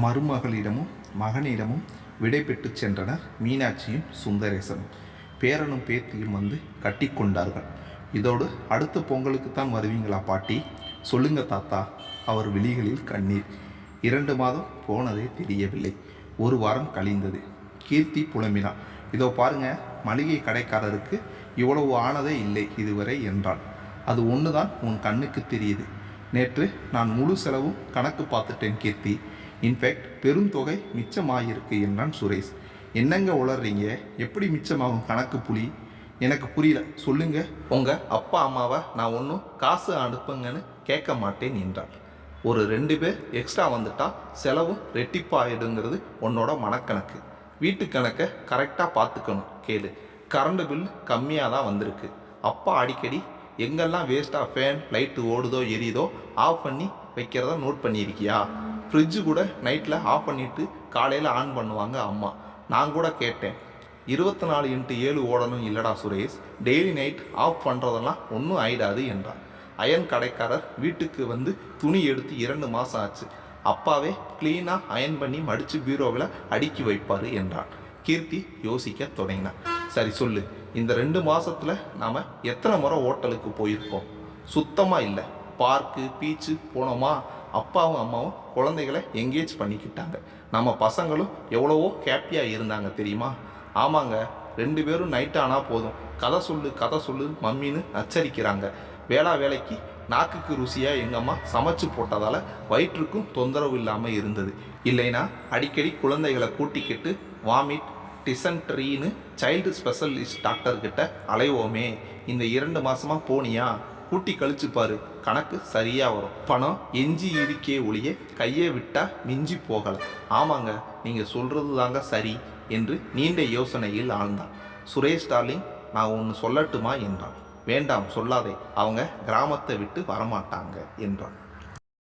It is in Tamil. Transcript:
மருமகளிடமும் மகனிடமும் விடை பெற்று சென்றனர் மீனாட்சியும் சுந்தரேசனும். பேரனும் பேத்தியும் வந்து கட்டி கொண்டார்கள். இதோடு அடுத்த பொங்கலுக்கு தான் வருவீங்களா பாட்டி? சொல்லுங்க தாத்தா. அவர் விழிகளில் கண்ணீர். 2 மாதம் போனதே தெரியவில்லை. 1 வாரம் கழிந்தது. கீர்த்தி புலம்பினாள். இதோ பாருங்க, மளிகை கடைக்காரருக்கு இவ்வளவு ஆனதே இல்லை இதுவரை என்றாள். அது ஒன்று தான் உன் கண்ணுக்கு தெரியுது. நேற்று நான் முழு செலவும் கணக்கு பார்த்துட்டேன் கீர்த்தி. இன்ஃபேக்ட் பெருந்தொகை மிச்சமாகிருக்கு என்றான் சுரேஷ். என்னங்க உளறீங்க? எப்படி மிச்சமாகும் கணக்கு புலி? எனக்கு புரியல, சொல்லுங்க. உங்கள் அப்பா அம்மாவை நான் ஒன்றும் காசு அனுப்புங்கன்னு கேட்க மாட்டேன் என்றாள். ஒரு 2 பேர் எக்ஸ்ட்ரா வந்துட்டா செலவும் ரெட்டிப்பாயிடுங்கிறது உன்னோட மனக்கணக்கு. வீட்டு கணக்கை கரெக்டாக பார்த்துக்கணும். கேளு, கரண்ட் பில் கம்மியாக தான் வந்திருக்கு. அப்பா அடிக்கடி எங்கெல்லாம் வேஸ்ட்டாக ஃபேன் லைட்டு ஓடுதோ எரியுதோ ஆஃப் பண்ணி வைக்கிறத நோட் பண்ணியிருக்கியா? ஃப்ரிட்ஜு கூட நைட்டில் ஆஃப் பண்ணிவிட்டு காலையில் ஆன் பண்ணுவாங்க அம்மா. நான் கூட கேட்டேன், 24x7 ஓடணும் இல்லடா சுரேஷ், டெய்லி நைட் ஆஃப் பண்ணுறதெல்லாம் ஒன்றும் ஆயிடாது என்றான். அயன் கடைக்காரர் வீட்டுக்கு வந்து துணி எடுத்து 2 மாதம் ஆச்சு. அப்பாவே க்ளீனாக அயன் பண்ணி மடித்து பீரோவில் அடுக்கி வைப்பார் என்றான். கீர்த்தி யோசிக்க தொடங்கினான். சரி சொல்லு, இந்த 2 மாதத்தில் நாம் எத்தனை முறை ஹோட்டலுக்கு போயிருக்கோம்? சுத்தமாக இல்லை. பார்க்கு பீச்சு போனோமா? அப்பாவும் அம்மாவும் குழந்தைகளை எங்கேஜ் பண்ணிக்கிட்டாங்க. நம்ம பசங்களும் எவ்வளவோ ஹாப்பியாக இருந்தாங்க தெரியுமா? ஆமாங்க, 2 பேரும் நைட்டு ஆனால் போதும் கதை சொல்லு மம்மின்னு நச்சரிக்கிறாங்க. வேலைக்கு நாக்குக்கு ருசியாக எங்கள் அம்மா சமைச்சு போட்டதால் வயிற்றுக்கும் தொந்தரவு இல்லாமல் இருந்தது. இல்லைன்னா அடிக்கடி குழந்தைகளை கூட்டிக்கிட்டு வாமிட் டிசன்ட்ரின்னு சைல்டு ஸ்பெஷலிஸ்ட் டாக்டர்கிட்ட அலைவோமே. இந்த 2 மாதமாக போனியா? கூட்டி கழிச்சு பாரு, கணக்கு சரியாக வரும். பணம் எஞ்சி இருக்கே ஒழிய கையை விட்டால் மிஞ்சி போகலை. ஆமாங்க, நீங்கள் சொல்கிறது தாங்க சரி என்று நீண்ட யோசனையில் ஆழ்ந்தான். சுரேஷ் டார்லிங், நான் ஒன்று சொல்லட்டுமா என்றான். வேண்டாம் சொல்லாதே, அவங்க கிராமத்தை விட்டு வரமாட்டாங்க என்றான்.